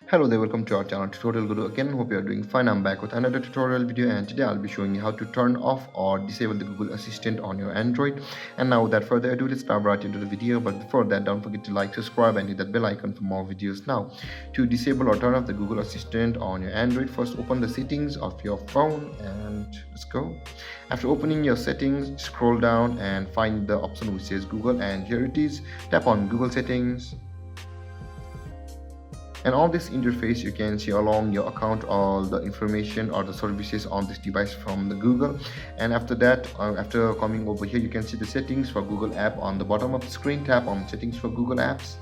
Hello there, welcome to our channel Tutorial Guru again. Hope you are doing fine. I'm back with another tutorial video, and today I'll be showing you how to turn off or disable the Google Assistant on your Android. And now without further ado, let's dive right into the video. But before that, don't forget to like, subscribe and hit that bell icon for more videos. Now, to disable or turn off the Google Assistant on your Android, first open the settings of your phone and let's go. After opening your settings, scroll down and find the option which says Google, and here it is. Tap on Google settings. And on this interface you can see along your account all the information or the services on this device from the Google. And after that, after coming over here, you can see the settings for Google app on the bottom of the screen. Tap on settings for Google apps,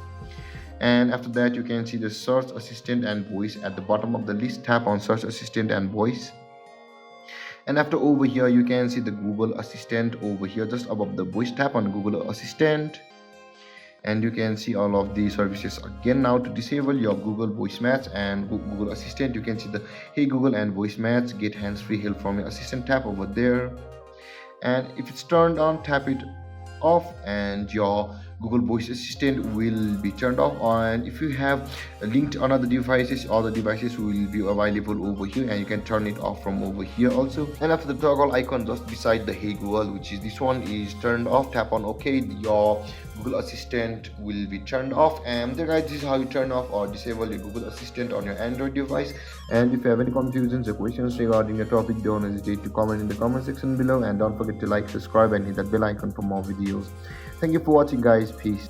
and after that you can see the search assistant and voice at the bottom of the list. Tap on search assistant and voice, and after over here you can see the Google Assistant over here just above the voice. Tap on Google Assistant, and you can see all of the services again. Now to disable your Google voice match and Google Assistant, you can see the Hey Google and voice match, get hands-free help from your assistant. Tap over there, and if it's turned on, tap it off and your Google voice assistant will be turned off. And if you have linked on other devices, all the devices will be available over here, and you can turn it off from over here also. And after the toggle icon just beside the Hey Google, which is this one, is turned off, tap on OK. Your Google Assistant will be turned off. And there guys, this is how you turn off or disable your Google Assistant on your Android device. And if you have any confusions or questions regarding the topic, don't hesitate to comment in the comment section below, and don't forget to like, subscribe and hit that bell icon for more videos. Thank you for watching guys. Peace.